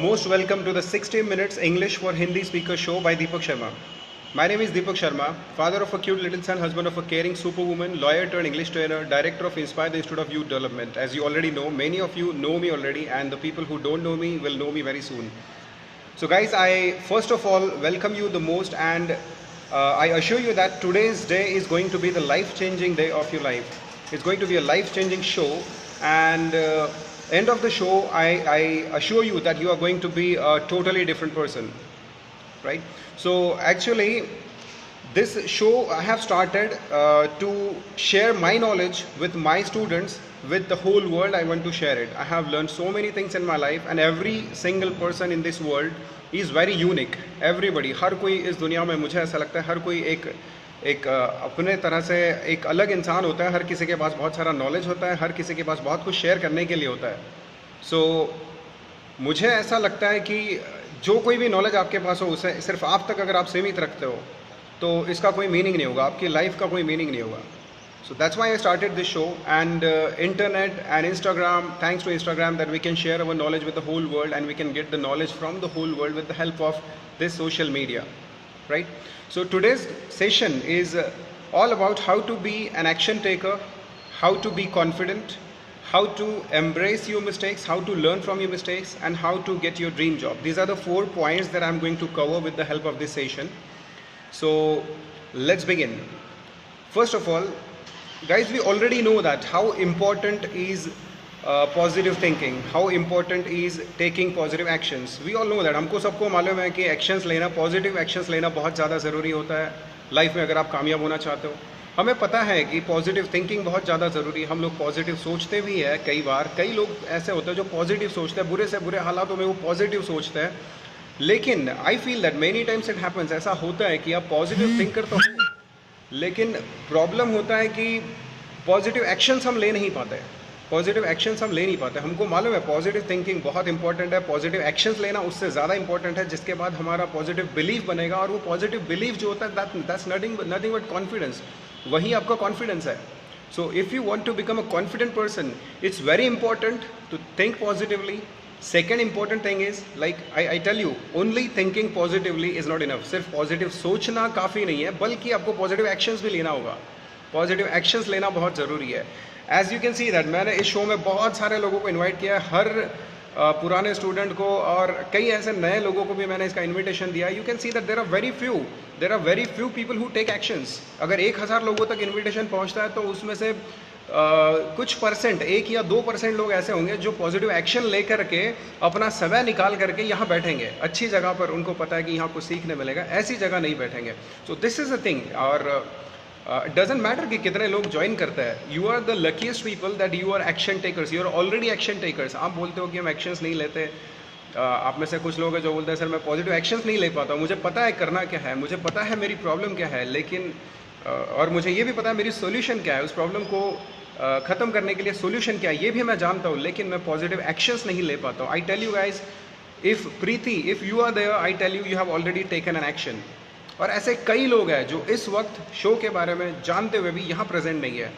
Most welcome to the 60 Minutes English for Hindi Speaker show by Deepak Sharma. My name is Deepak Sharma, father of a cute little son, husband of a caring superwoman, lawyer turned English trainer, director of Inspire the Institute of Youth Development. As you already know, many of you know me already, and the people who don't know me will know me very soon. So guys, I first of all welcome you the most, and I assure you that today's day is going to be the life-changing day of your life. It's going to be a life-changing show, and end of the show, I assure you that you are going to be a totally different person, right? So actually, this show I have started to share my knowledge with my students, with the whole world. I want to share it. I have learned so many things in my life, and every single person in this world is very unique. Everybody, हर कोई इस दुनिया में, मुझे ऐसा लगता है, हर कोई एक अपने तरह से एक अलग इंसान होता है. हर किसी के पास बहुत सारा नॉलेज होता है, हर किसी के पास बहुत कुछ शेयर करने के लिए होता है. सो मुझे ऐसा लगता है कि जो कोई भी नॉलेज आपके पास हो, उसे सिर्फ आप तक अगर आप सीमित रखते हो तो इसका कोई मीनिंग नहीं होगा, आपकी लाइफ का कोई मीनिंग नहीं होगा. So that's why I started this show, and internet and Instagram, thanks to Instagram, that we can share our knowledge with the whole world, and we can get the knowledge from the whole world with the help of this social media, right? So today's session is all about how to be an action taker, how to be confident, how to embrace your mistakes, how to learn from your mistakes, and how to get your dream job. These are the 4 points that I'm going to cover with the help of this session. So let's begin. First of all, guys, we already know that how important is positive thinking, how important is taking positive actions. We all know that. हमको सबको मालूम है कि actions लेना, positive actions लेना बहुत ज़्यादा ज़रूरी होता है लाइफ में अगर आप कामयाब होना चाहते हो. हमें पता है कि पॉजिटिव थिंकिंग बहुत ज़्यादा ज़रूरी है. हम लोग पॉजिटिव सोचते भी है कई बार. कई लोग ऐसे होते हैं जो पॉजिटिव सोचते हैं, बुरे से बुरे हालातों में वो पॉजिटिव सोचते हैं. लेकिन I feel that many times it happens, ऐसा होता है कि आप पॉजिटिव थिंकर तो हो, लेकिन प्रॉब्लम होता है कि पॉजिटिव एक्शंस हम ले नहीं पाते. पॉजिटिव एक्शंस हम ले नहीं पाते. हमको मालूम है पॉजिटिव थिंकिंग बहुत इंपॉर्टेंट है, पॉजिटिव एक्शंस लेना उससे ज़्यादा इंपॉर्टेंट है, जिसके बाद हमारा पॉजिटिव बिलीफ बनेगा. और वो पॉजिटिव बिलीफ जो होता है, दैट्स नथिंग बट कॉन्फिडेंस. वही आपका कॉन्फिडेंस है. So if you want to become a confident person, it's very important to think positively. Second important thing is, like I tell you, only thinking positively is not enough. सिर्फ positive सोचना काफ़ी नहीं है, बल्कि आपको positive actions भी लेना होगा. पॉजिटिव एक्शंस लेना बहुत ज़रूरी है. As you can see that मैंने इस शो में बहुत सारे लोगों को इनवाइट किया है, हर पुराने स्टूडेंट को और कई ऐसे नए लोगों को भी मैंने इसका इनविटेशन दिया. You can see that there are very few people who take actions. अगर 1000 लोगों तक इनविटेशन पहुंचता है तो उसमें से कुछ परसेंट, 1 या 2% लोग ऐसे होंगे जो पॉजिटिव एक्शन लेकर के अपना समय निकाल करके यहाँ बैठेंगे अच्छी जगह पर. उनको पता है कि यहाँ कुछ सीखने मिलेगा, ऐसी जगह नहीं बैठेंगे. So this is a thing. और डजेंट मैटर कि कितने लोग ज्वाइन करते हैं. You are the luckiest people that you are action takers. You are already action takers. आप बोलते हो कि हम एक्शंस नहीं लेते. आप में से कुछ लोग हैं जो बोलते हैं सर मैं पॉजिटिव एक्शंस नहीं ले पाता हूँ, मुझे पता है करना क्या है, मुझे पता है मेरी प्रॉब्लम क्या है, लेकिन और मुझे ये भी पता है मेरी सोल्यूशन क्या है, उस प्रॉब्लम को ख़त्म करने के लिए सोल्यूशन क्या है ये भी मैं जानता हूँ, लेकिन मैं पॉजिटिव एक्शंस नहीं ले पाता हूँ. I tell you guys, if Preeti, if you are there, I tell you, you have already taken an action. और ऐसे कई लोग हैं जो इस वक्त शो के बारे में जानते हुए भी यहाँ प्रेजेंट नहीं है.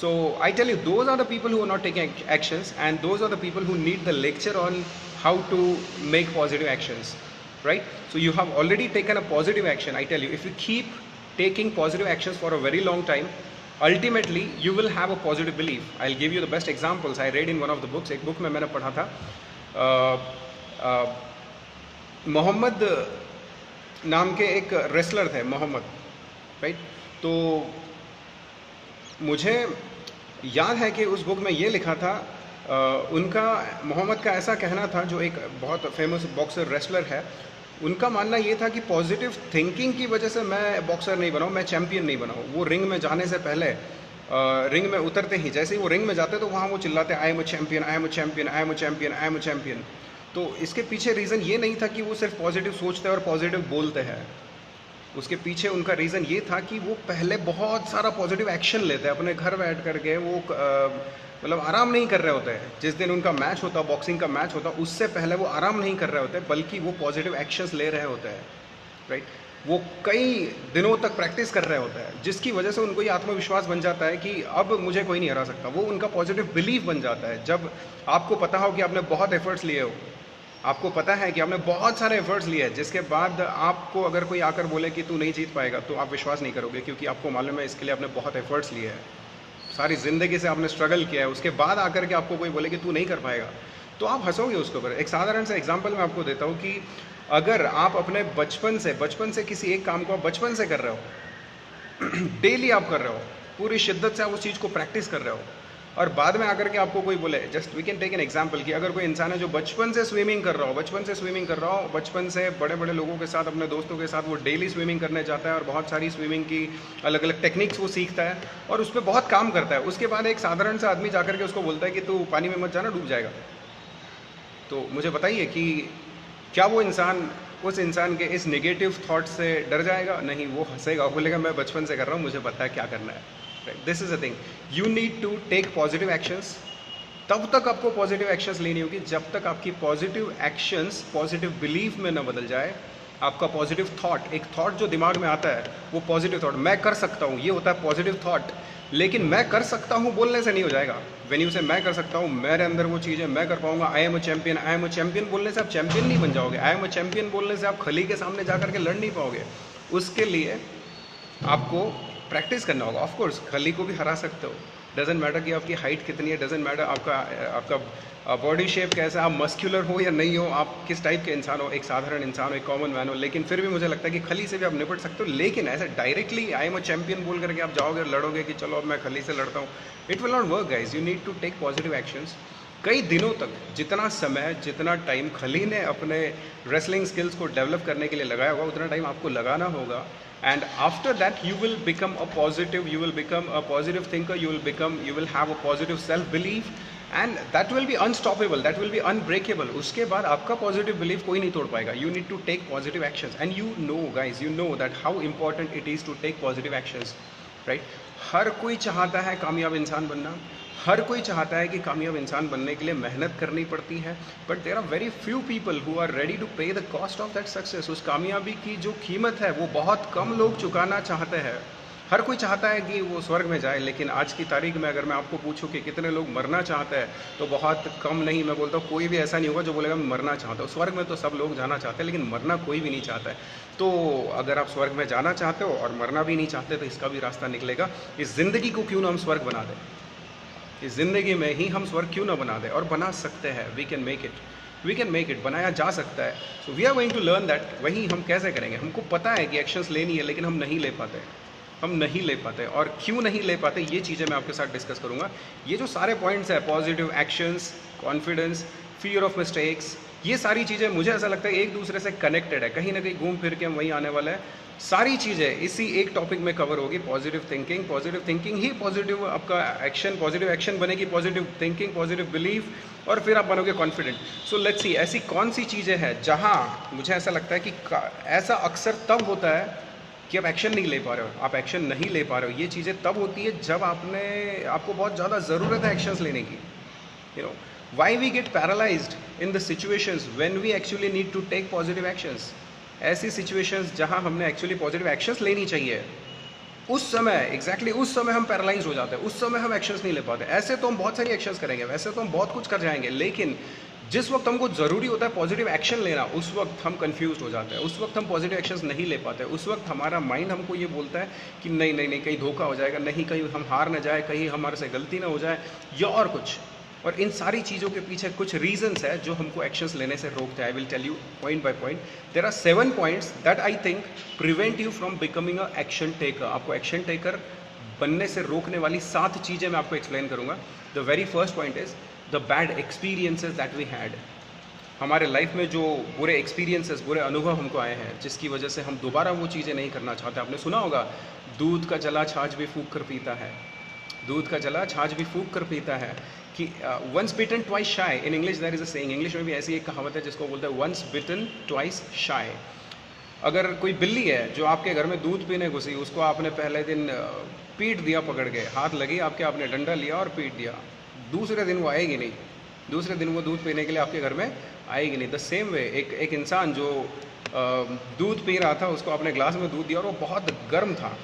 So I tell you, those are the people who are not taking actions, and those are the people who need the lecture on how to make positive actions, right? So you have already taken a positive action. I tell you, if you keep taking positive actions for a very long time, ultimately you will have a positive belief. I'll give you the best examples. I read in one of the books, एक book में मैंने पढ़ा था, मोहम्मद नाम के एक wrestler थे, Mohammad, right? तो मुझे याद है कि उस बुक में ये लिखा था, उनका, मोहम्मद का ऐसा कहना था, जो एक बहुत फेमस बॉक्सर रेसलर है, उनका मानना ये था कि पॉजिटिव थिंकिंग की वजह से मैं बॉक्सर नहीं बनाऊँ, मैं चैम्पियन नहीं बनाऊँ. वो रिंग में जाने से पहले, रिंग में उतरते ही, जैसे ही वो रिंग में जाते तो वहाँ वो चिल्लाते I am a champion, I am a champion, I am a champion, I am a champion. तो इसके पीछे रीज़न ये नहीं था कि वो सिर्फ पॉजिटिव सोचते हैं और पॉजिटिव बोलते हैं. उसके पीछे उनका रीज़न ये था कि वो पहले बहुत सारा पॉजिटिव एक्शन लेते हैं. अपने घर बैठ करके वो मतलब आराम नहीं कर रहे होते हैं. जिस दिन उनका मैच होता, बॉक्सिंग का मैच होता, उससे पहले वो आराम नहीं कर रहे होते, बल्कि वो पॉजिटिव एक्शंस ले रहे होते हैं, राइट? वो कई दिनों तक प्रैक्टिस कर रहे होते हैं, जिसकी वजह से उनको ये आत्मविश्वास बन जाता है कि अब मुझे कोई नहीं हरा सकता. वो उनका पॉजिटिव बिलीफ बन जाता है. जब आपको पता हो कि आपने बहुत एफर्ट्स लिए हो, आपको पता है कि आपने बहुत सारे एफर्ट्स लिए हैं, जिसके बाद आपको अगर कोई आकर बोले कि तू नहीं जीत पाएगा तो आप विश्वास नहीं करोगे, क्योंकि आपको मालूम है इसके लिए आपने बहुत एफर्ट्स लिए हैं, सारी ज़िंदगी से आपने स्ट्रगल किया है। उसके बाद आकर के आपको कोई बोले कि तू नहीं कर पाएगा तो आप हंसोगे उसके ऊपर। एक साधारण सा एग्जांपल मैं आपको देता हूँ कि अगर आप अपने बचपन से किसी एक काम को आप बचपन से कर रहे हो डेली आप कर रहे हो, पूरी शिद्दत से आप उस चीज़ को प्रैक्टिस कर रहे हो, और बाद में आकर के आपको कोई बोले, just we can take an example कि अगर कोई इंसान है जो बचपन से स्विमिंग कर रहा हो, बचपन से बड़े बड़े लोगों के साथ, अपने दोस्तों के साथ वो डेली स्विमिंग करने जाता है और बहुत सारी स्विमिंग की अलग अलग टेक्निक्स वो सीखता है और उस पर बहुत काम करता है। उसके बाद एक साधारण सा आदमी जाकर के उसको बोलता है कि तू पानी में मत जाना, डूब जाएगा। तो मुझे बताइए कि क्या वो इंसान उस इंसान के इस नेगेटिव थॉट से डर जाएगा? नहीं, वो हंसेगा, बोलेगा मैं बचपन से कर रहा हूँ, मुझे पता है क्या करना है। This is a thing, you need to take positive actions. तब तक आपको पॉजिटिव एक्शंस लेनी होगी जब तक आपकी पॉजिटिव एक्शंस पॉजिटिव बिलीफ में न बदल जाए। आपका पॉजिटिव थॉट, एक थॉट जो दिमाग में आता है वो पॉजिटिव थॉट, मैं कर सकता हूँ, ये होता है पॉजिटिव थॉट। लेकिन मैं कर सकता हूँ बोलने से नहीं हो जाएगा। व्हेन यू से मैं कर सकता हूँ, मेरे अंदर वो चीज़ है, मैं कर पाऊंगा, आई एम अ चैंपियन बोलने से आप चैंपियन नहीं बन जाओगे। आई एम अ चैंपियन बोलने से आप खली के सामने जा करके लड़ नहीं पाओगे। उसके लिए आपको प्रैक्टिस करना होगा। ऑफ कोर्स खली को भी हरा सकते हो, डजेंट मैटर कि आपकी हाइट कितनी है, डजेंट मैटर आपका बॉडी शेप कैसा है, आप मस्क्यूलर हो या नहीं हो, आप किस टाइप के इंसान हो, एक साधारण इंसान हो, एक कॉमन मैन हो, लेकिन फिर भी मुझे लगता है कि खली से भी आप निपट सकते हो। लेकिन ऐसे directly I am a champion बोल करके आप जाओगे और लड़ोगे कि चलो अब मैं खली से लड़ता हूँ, it will not work guys. You need to take positive actions. कई दिनों तक, जितना समय, जितना टाइम खली ने अपने रेसलिंग स्किल्स को डेवलप करने के लिए लगाया होगा, उतना टाइम आपको लगाना होगा। And after that you will become a positive thinker, you will have a positive self belief, and that will be unstoppable, that will be unbreakable. उसके बाद आपका positive belief कोई नहीं तोड़ पाएगा। You need to take positive actions, and you know guys, you know that how important it is to take positive actions, right? हर कोई चाहता है कामयाब इंसान बनना, हर कोई चाहता है कि कामयाब इंसान बनने के लिए मेहनत करनी पड़ती है, but there are very few people who are ready to pay the cost of that success. उस कामयाबी की जो कीमत है वो बहुत कम लोग चुकाना चाहते हैं। हर कोई चाहता है कि वो स्वर्ग में जाए, लेकिन आज की तारीख में अगर मैं आपको पूछूं कि कितने लोग मरना चाहते हैं तो बहुत कम, नहीं, मैं बोलता हूँ कोई भी ऐसा नहीं होगा जो बोलेगा मैं मरना चाहता हूँ। स्वर्ग में तो सब लोग जाना चाहते हैं, लेकिन मरना कोई भी नहीं चाहता है। तो अगर आप स्वर्ग में जाना चाहते हो और मरना भी नहीं चाहते तो इसका भी रास्ता निकलेगा। इस ज़िंदगी को क्यों ना हम स्वर्ग बना दें, इस ज़िंदगी में ही हम स्वर्ग क्यों ना बना दें, और बना सकते हैं। वी कैन मेक इट, बनाया जा सकता है। So we are going to learn that. वही हम कैसे करेंगे? हमको पता है कि एक्शंस लेनी है, लेकिन हम नहीं ले पाते। और क्यों नहीं ले पाते, ये चीज़ें मैं आपके साथ डिस्कस करूँगा। ये जो सारे पॉइंट्स हैं, positive actions, confidence, fear of mistakes, ये सारी चीज़ें मुझे ऐसा लगता है एक दूसरे से कनेक्टेड है, कहीं ना कहीं घूम फिर के हम वहीं आने वाला है। सारी चीज़ें इसी एक टॉपिक में कवर होगी। पॉजिटिव थिंकिंग ही पॉजिटिव आपका एक्शन, पॉजिटिव एक्शन बनेगी पॉजिटिव थिंकिंग, पॉजिटिव बिलीफ, और फिर आप बनोगे कॉन्फिडेंट। सो लेट्स सी, ऐसी कौन सी चीज़ें हैं जहाँ मुझे ऐसा लगता है कि ऐसा अक्सर तब होता है कि आप एक्शन नहीं ले पा रहे हो। ये चीज़ें तब होती है जब आपको बहुत ज़्यादा ज़रूरत है एक्शंस लेने की। You know why we get paralyzed in the situations when we actually need to take positive actions। ऐसी situations जहां हमने actually positive actions लेनी चाहिए, उस समय हम पैरालाइज हो जाते हैं, उस समय हम एक्शंस नहीं ले पाते। ऐसे तो हम बहुत सारी एक्शंस करेंगे, वैसे तो हम बहुत कुछ कर जाएंगे, लेकिन जिस वक्त हमको ज़रूरी होता है पॉजिटिव एक्शन लेना, उस वक्त हम कंफ्यूज हो जाते हैं, उस वक्त हम पॉजिटिव एक्शंस नहीं ले पाते। उस वक्त हमारा माइंड हमको ये बोलता है कि नहीं, कहीं धोखा हो जाएगा, नहीं कहीं हम हार ना जाए, कहीं हमारे से गलती ना हो जाए, या और कुछ। और इन सारी चीज़ों के पीछे कुछ रीजंस है जो हमको एक्शंस लेने से रोकते हैं। I will tell you point by point. There are 7 points that I think prevent you from becoming a action taker. आपको एक्शन टेकर बनने से रोकने वाली 7 चीज़ें मैं आपको एक्सप्लेन करूंगा। The very first point is the bad experiences that we had. हमारे लाइफ में जो बुरे एक्सपीरियंसेस, बुरे अनुभव हमको आए हैं, जिसकी वजह से हम दोबारा वो चीज़ें नहीं करना चाहते। आपने सुना होगा, दूध का जला छाछ भी फूंक कर पीता है, दूध का जला छाछ भी फूंक कर पीता है। कि once bitten twice shy, in English there is a saying, English में भी ऐसी एक कहावत है जिसको बोलते हैं वंस बिटन ट्वाइस शाय। अगर कोई बिल्ली है जो आपके घर में दूध पीने घुसी, उसको आपने पहले दिन पीट दिया, पकड़ के हाथ लगी आपके, आपने डंडा लिया और पीट दिया, दूसरे दिन वो आएगी नहीं, दूसरे दिन वो दूध पीने के लिए आपके घर में आएगी नहीं। द सेम वे एक इंसान जो दूध पी रहा था, उसको आपने ग्लास में दूध दिया और वो बहुत गर्म था,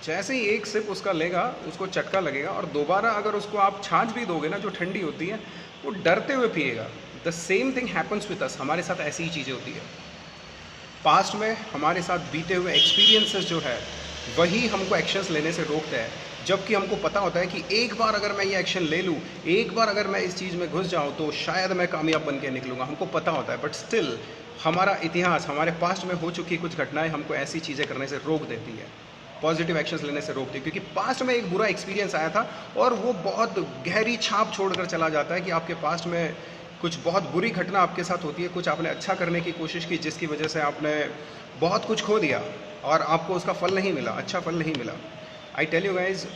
जैसे ही एक सिप उसका लेगा उसको चटका लगेगा, और दोबारा अगर उसको आप छाछ भी दोगे ना जो ठंडी होती है, वो डरते हुए पिएगा। The the same thing happens with us, हमारे साथ ऐसी ही चीज़ें होती है। पास्ट में हमारे साथ बीते हुए एक्सपीरियंसेस जो है वही हमको एक्शंस लेने से रोकते हैं, जबकि हमको पता होता है कि एक बार अगर मैं ये एक्शन ले लूँ, एक बार अगर मैं इस चीज़ में घुस जाऊँ तो शायद मैं कामयाब बन के निकलूँगा, हमको पता होता है। बट स्टिल हमारा इतिहास, हमारे पास्ट में हो चुकी कुछ घटनाएं हमको ऐसी चीज़ें करने से रोक देती है, पॉजिटिव एक्शंस लेने से रोकती है, क्योंकि पास्ट में एक बुरा एक्सपीरियंस आया था और वो बहुत गहरी छाप छोड़कर चला जाता है कि आपके पास्ट में कुछ बहुत बुरी घटना आपके साथ होती है, कुछ आपने अच्छा करने की कोशिश की जिसकी वजह से आपने बहुत कुछ खो दिया और आपको उसका फल नहीं मिला, अच्छा फल नहीं मिला। आई टेल यू गाइज,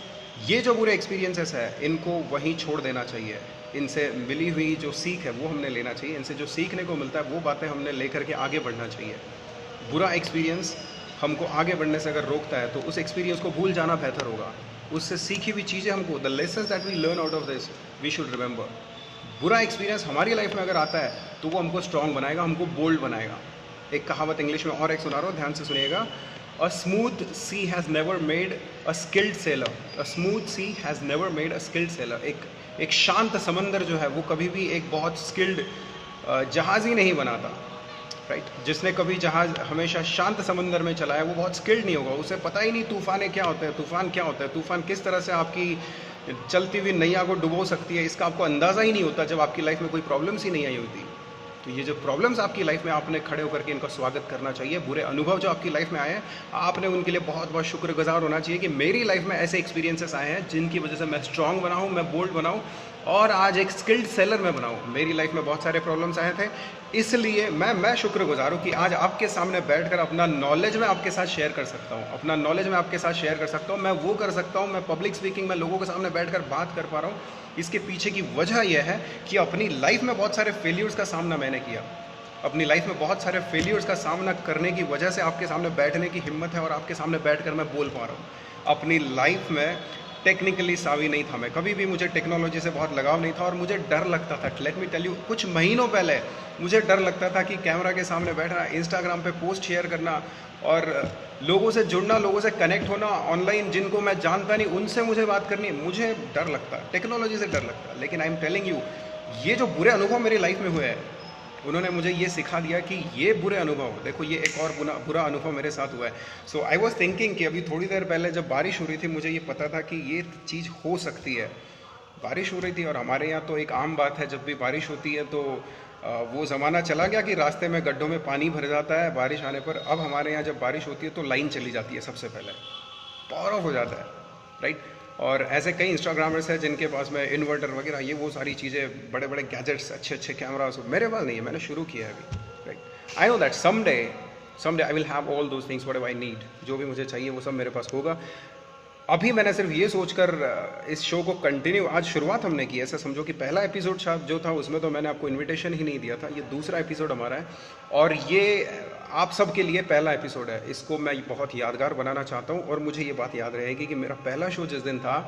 ये जो बुरे एक्सपीरियंसेस है इनको वहीं छोड़ देना चाहिए। इनसे मिली हुई जो सीख है वो हमने लेना चाहिए, इनसे जो सीखने को मिलता है वो बातें हमने लेकर के आगे बढ़ना चाहिए। बुरा एक्सपीरियंस हमको आगे बढ़ने से अगर रोकता है तो उस एक्सपीरियंस को भूल जाना बेहतर होगा। उससे सीखी हुई चीज़ें हमको, the lessons that we learn out of this we should remember. बुरा एक्सपीरियंस हमारी लाइफ में अगर आता है तो वो हमको स्ट्रॉन्ग बनाएगा, हमको बोल्ड बनाएगा। एक कहावत इंग्लिश में और एक सुना रहा हूँ, ध्यान से सुनिएगा। A smooth sea has never made a skilled sailor, a smooth sea has never made a skilled sailor. एक शांत समंदर जो है वो कभी भी एक बहुत स्किल्ड जहाज़ ही नहीं बनाता, राइट। जिसने कभी जहाज़ हमेशा शांत समंदर में चलाया वो बहुत स्किल्ड नहीं होगा, उसे पता ही नहीं तूफान क्या होता है, तूफान क्या होता है, तूफान किस तरह से आपकी चलती हुई नैया को डुबो सकती है, इसका आपको अंदाज़ा ही नहीं होता जब आपकी लाइफ में कोई प्रॉब्लम्स ही नहीं आई होती। तो ये जो प्रॉब्लम्स आपकी लाइफ में, आपने खड़े होकर के इनका स्वागत करना चाहिए। बुरे अनुभव जो आपकी लाइफ में आए हैं, आपने उनके लिए बहुत बहुत शुक्रगुजार होना चाहिए कि मेरी लाइफ में ऐसे एक्सपीरियंसेस आए हैं जिनकी वजह से मैं स्ट्रांग बना हूँ, मैं बोल्ड बनाऊँ और आज एक स्किल्ड सेलर में बनाऊँ। मेरी लाइफ में बहुत सारे प्रॉब्लम्स आए थे, इसलिए मैं शुक्रगुजार हूँ कि आज आपके सामने बैठकर अपना नॉलेज मैं आपके साथ शेयर कर सकता हूँ, अपना नॉलेज मैं आपके साथ शेयर कर सकता हूँ, मैं वो कर सकता हूँ, मैं पब्लिक स्पीकिंग में लोगों के सामने बैठकर बात कर पा रहा हूँ। इसके पीछे की वजह यह है कि अपनी लाइफ में बहुत सारे फेलियर्स का सामना मैंने किया, अपनी लाइफ में बहुत सारे फेलियर्स का सामना करने की वजह से आपके सामने बैठने की हिम्मत है और आपके सामने बैठकर मैं बोल पा रहा हूँ। अपनी लाइफ में टेक्निकली सावी नहीं था मैं, कभी भी मुझे टेक्नोलॉजी से बहुत लगाव नहीं था और मुझे डर लगता था। लेट मी टेल यू, कुछ महीनों पहले मुझे डर लगता था कि कैमरा के सामने बैठना, इंस्टाग्राम पे पोस्ट शेयर करना और लोगों से जुड़ना, लोगों से कनेक्ट होना ऑनलाइन, जिनको मैं जानता नहीं उनसे मुझे बात करनी, मुझे डर लगता, टेक्नोलॉजी से डर लगता। लेकिन आई एम टेलिंग यू, ये जो बुरे अनुभव मेरी लाइफ में हुए हैं उन्होंने मुझे ये सिखा दिया कि ये बुरे अनुभव, देखो ये एक और बुरा अनुभव मेरे साथ हुआ है। सो आई वॉज थिंकिंग कि अभी थोड़ी देर पहले जब बारिश हो रही थी, मुझे ये पता था कि ये चीज़ हो सकती है। बारिश हो रही थी और हमारे यहाँ तो एक आम बात है, जब भी बारिश होती है तो वो ज़माना चला गया कि रास्ते में गड्ढों में पानी भर जाता है बारिश आने पर। अब हमारे यहाँ जब बारिश होती है तो लाइन चली जाती है, सबसे पहले पावर ऑफ हो जाता है, राइट। और ऐसे कई इंस्टाग्रामर्स हैं जिनके पास में इन्वर्टर वगैरह ये वो सारी चीज़ें, बड़े बड़े गैजेट्स, अच्छे अच्छे कैमरास, मेरे पास नहीं है, मैंने शुरू किया है अभी, right. I know that someday I will have all those things whatever I need, जो भी मुझे चाहिए वो सब मेरे पास होगा। अभी मैंने सिर्फ ये सोचकर इस शो को कंटिन्यू, आज शुरुआत हमने की, ऐसा समझो कि पहला एपिसोड जो था उसमें तो मैंने आपको इनविटेशन ही नहीं दिया था, ये दूसरा एपिसोड हमारा है और ये आप सब के लिए पहला एपिसोड है। इसको मैं बहुत यादगार बनाना चाहता हूँ और मुझे ये बात याद रहेगी कि मेरा पहला शो जिस दिन था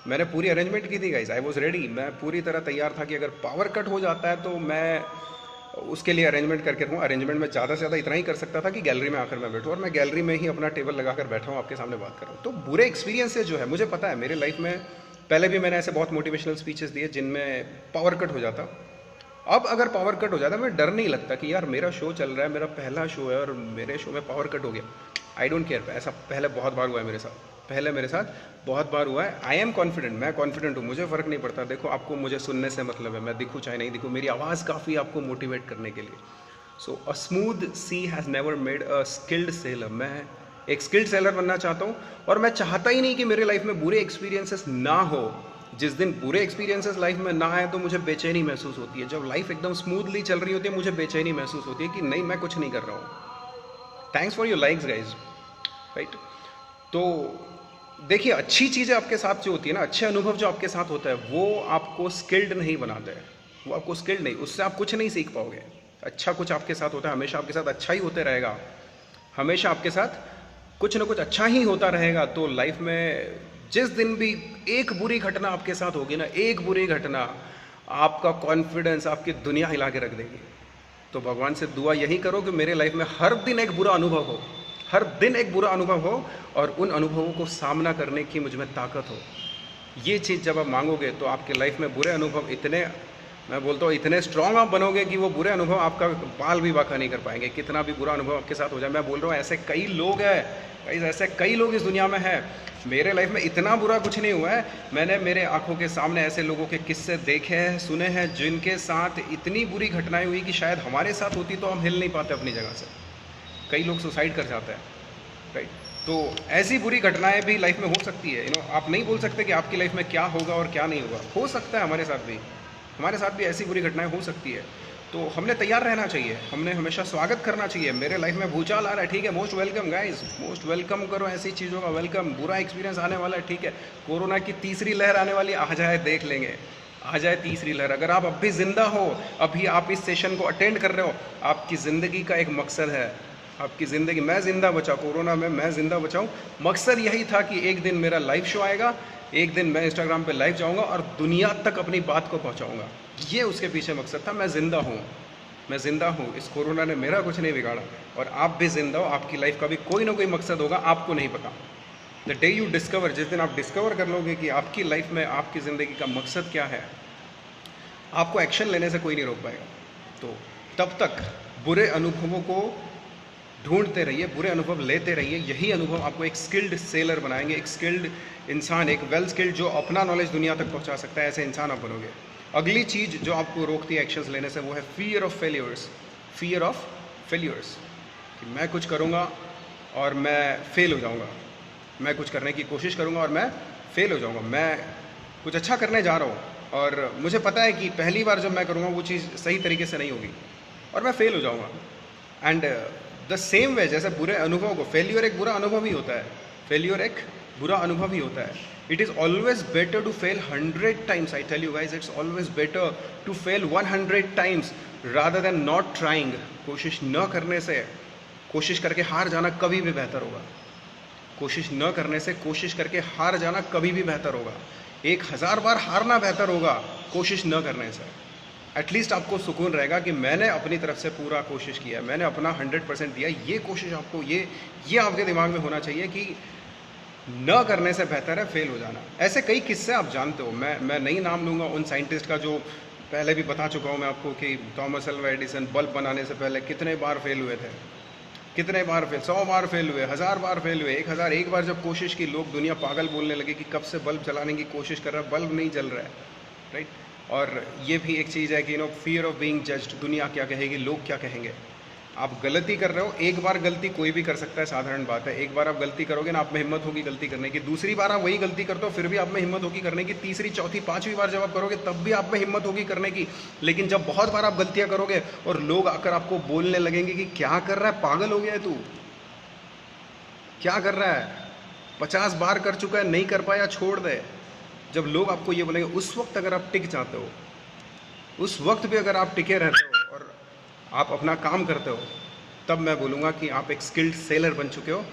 मैंने पूरी अरेंजमेंट की थी गाइस, आई वॉज रेडी, मैं पूरी तरह तैयार था कि अगर पावर कट हो जाता है तो मैं उसके लिए अरेंजमेंट करके रहूँ। अरेंजमेंट में ज़्यादा से ज़्यादा इतना ही कर सकता था कि गैलरी में आकर मैं बैठूँ और मैं गैलरी में ही अपना टेबल लगाकर बैठा हूँ, आपके सामने बात कर रहा हूँ। तो बुरे एक्सपीरियंसेस जो है, मुझे पता है मेरे लाइफ में पहले भी मैंने ऐसे बहुत मोटिवेशनल स्पीचेस दिए जिनमें पावर कट हो जाता। अब अगर पावर कट हो जाता मुझे डर नहीं लगता कि यार मेरा शो चल रहा है, मेरा पहला शो है और मेरे शो में पावर कट हो गया। आई डोंट केयर, ऐसा पहले बहुत बार हुआ है मेरे साथ, बहुत बार हुआ है। आई एम कॉन्फिडेंट, मैं कॉन्फिडेंट हूँ, मुझे फ़र्क नहीं पड़ता। देखो आपको मुझे सुनने से मतलब है, मैं दिखूँ चाहे नहीं दिखूँ, मेरी आवाज़ काफ़ी आपको मोटिवेट करने के लिए। So a smooth sea has never made a skilled sailor. मैं एक स्किल्ड सेलर बनना चाहता हूँ और मैं चाहता ही नहीं कि मेरे लाइफ में बुरे एक्सपीरियंसेस ना हो। जिस दिन बुरे एक्सपीरियंसेस लाइफ में ना आए तो मुझे बेचैनी महसूस होती है। जब लाइफ एकदम स्मूथली चल रही होती है मुझे बेचैनी महसूस होती है कि नहीं, मैं कुछ नहीं कर रहा हूँ। Thanks for your likes guys, right. तो देखिए, अच्छी चीज़ें आपके साथ जो होती है ना, अच्छे अनुभव जो आपके साथ होता है वो आपको स्किल्ड नहीं बनाते हैं, वो आपको स्किल्ड नहीं, उससे आप कुछ नहीं सीख पाओगे। अच्छा कुछ आपके साथ होता है, हमेशा आपके साथ अच्छा ही होते रहेगा, हमेशा आपके साथ कुछ ना कुछ अच्छा ही होता रहेगा। तो लाइफ में जिस दिन भी एक बुरी घटना आपके साथ होगी ना, एक बुरी घटना आपका कॉन्फिडेंस, आपकी दुनिया हिला के रख देगी। तो भगवान से दुआ यही करो कि मेरे लाइफ में हर दिन एक बुरा अनुभव हो, हर दिन एक बुरा अनुभव हो और उन अनुभवों को सामना करने की मुझ में ताकत हो। ये चीज़ जब आप मांगोगे तो आपके लाइफ में बुरे अनुभव इतने मैं बोलता हूँ इतने स्ट्रांग आप बनोगे कि वो बुरे अनुभव आपका बाल भी बांका नहीं कर पाएंगे, कितना भी बुरा अनुभव आपके साथ हो जाए। मैं बोल रहा हूँ ऐसे कई लोग हैं, ऐसे कई लोग इस दुनिया में हैं। मेरे लाइफ में इतना बुरा कुछ नहीं हुआ है, मैंने मेरे आंखों के सामने ऐसे लोगों के किस्से देखे हैं, सुने हैं, जिनके साथ इतनी बुरी घटनाएं हुई कि शायद हमारे साथ होती तो हम हिल नहीं पाते अपनी जगह से। कई लोग सुसाइड कर जाते हैं, राइट। तो ऐसी बुरी घटनाएं भी लाइफ में हो सकती है। आप नहीं बोल सकते कि आपकी लाइफ में क्या होगा और क्या नहीं होगा, हो सकता है हमारे साथ भी ऐसी बुरी घटनाएं हो सकती है। तो हमने तैयार रहना चाहिए, हमने हमेशा स्वागत करना चाहिए। मेरे लाइफ में भूचाल आ रहा है, ठीक है, most welcome guys, most welcome करो, ऐसी चीज़ों का वेलकम। बुरा एक्सपीरियंस आने वाला है, ठीक है, कोरोना की तीसरी लहर आने वाली, आ जाए देख लेंगे, आ जाए तीसरी लहर। अगर आप अब भी जिंदा हो, अभी आप इस सेशन को अटेंड कर रहे हो, आपकी ज़िंदगी का एक मकसद है, आपकी ज़िंदगी, मैं ज़िंदा बचा कोरोना में, मैं ज़िंदा बचाऊँ, मकसद यही था कि एक दिन मेरा लाइव शो आएगा, एक दिन मैं इंस्टाग्राम पे लाइव जाऊंगा और दुनिया तक अपनी बात को पहुंचाऊंगा। ये उसके पीछे मकसद था। मैं ज़िंदा हूँ, इस कोरोना ने मेरा कुछ नहीं बिगाड़ा, और आप भी ज़िंदा हो, आपकी लाइफ का भी कोई ना कोई मकसद होगा, आपको नहीं पता। द डे यू डिस्कवर, जिस दिन आप डिस्कवर कर लोगे कि आपकी लाइफ में आपकी ज़िंदगी का मकसद क्या है, आपको एक्शन लेने से कोई नहीं रोक पाएगा। तो तब तक बुरे अनुभवों को ढूंढते रहिए, बुरे अनुभव लेते रहिए, यही अनुभव आपको एक स्किल्ड सेलर बनाएंगे, एक स्किल्ड इंसान, एक वेल स्किल्ड जो अपना नॉलेज दुनिया तक पहुंचा सकता है, ऐसे इंसान आप बनोगे। अगली चीज़ जो आपको रोकती है एक्शंस लेने से, वो है fear of failures. Fear of failures, कि मैं कुछ करूँगा और मैं फेल हो जाऊँगा, मैं कुछ करने की कोशिश करूँगा और मैं फेल हो जाऊँगा, मैं कुछ अच्छा करने जा रहा हूँ और मुझे पता है कि पहली बार जब मैं करूँगा वो चीज़ सही तरीके से नहीं होगी और मैं फेल हो जाऊँगा। एंड द सेम वे, जैसे बुरे अनुभव को, फेल्यूर एक बुरा अनुभव ही होता है, फेल्यूर एक बुरा अनुभव ही होता है। It is always better to fail 100 times, I tell you guys, it's always better to fail 100 times rather than not trying. कोशिश न करने से, कोशिश करके हार जाना कभी भी बेहतर होगा। कोशिश न करने से कोशिश करके हार जाना कभी भी बेहतर होगा। 1000 बार हारना बेहतर होगा कोशिश न करने से। एटलीस्ट आपको सुकून रहेगा कि मैंने अपनी तरफ से पूरा कोशिश किया है, मैंने अपना 100% दिया। ये कोशिश आपको, ये आपके दिमाग में होना चाहिए कि न करने से बेहतर है फेल हो जाना। ऐसे कई किस्से आप जानते हो, मैं नहीं नाम लूँगा उन साइंटिस्ट का जो पहले भी बता चुका हूँ मैं आपको कि थॉमस अल्वा एडिसन बल्ब बनाने से पहले कितने बार फेल हुए थे, कितने बार फेल, 100 बार फेल हुए, 1000 बार फेल हुए, 1001 बार जब कोशिश की, लोग दुनिया पागल बोलने लगे कि कब से बल्ब जलाने की कोशिश कर रहा है, बल्ब नहीं जल रहा है, राइट। और ये भी एक चीज़ है कि फियर ऑफ बीइंग जज्ड, दुनिया क्या कहेगी, लोग क्या कहेंगे। आप गलती कर रहे हो, एक बार गलती कोई भी कर सकता है, साधारण बात है। एक बार आप गलती करोगे ना, आप में हिम्मत होगी गलती करने की, दूसरी बार आप वही गलती करते हो फिर भी आप में हिम्मत होगी करने की, तीसरी, चौथी, पांचवी बार जब आप करोगे तब भी आप में हिम्मत होगी करने की। लेकिन जब बहुत बार आप गलतियां करोगे और लोग आकर आपको बोलने लगेंगे कि क्या कर रहा है, पागल हो गया है तू, क्या कर रहा है, 50 बार कर चुका है, नहीं कर पाया, छोड़ दे। जब लोग आपको ये बोलेंगे, उस वक्त अगर आप टिक जाते हो, उस वक्त भी अगर आप टिके रहते हो और आप अपना काम करते हो, तब मैं बोलूँगा कि आप एक स्किल्ड सेलर बन चुके हो,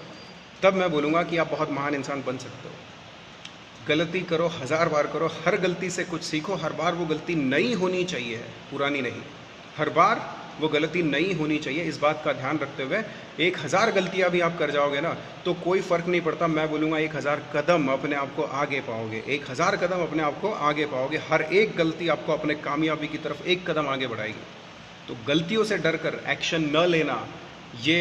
तब मैं बोलूँगा कि आप बहुत महान इंसान बन सकते हो। गलती करो, 1000 बार करो, हर गलती से कुछ सीखो, हर बार वो गलती नई होनी चाहिए, पुरानी नहीं। हर बार वो गलती नई होनी चाहिए, इस बात का ध्यान रखते हुए 1000 गलतियाँ भी आप कर जाओगे ना तो कोई फ़र्क नहीं पड़ता। मैं बोलूँगा 1000 कदम अपने आप को आगे पाओगे, 1000 कदम अपने आप को आगे पाओगे। हर एक गलती आपको अपने कामयाबी की तरफ एक कदम आगे बढ़ाएगी। तो गलतियों से डर कर एक्शन न लेना, ये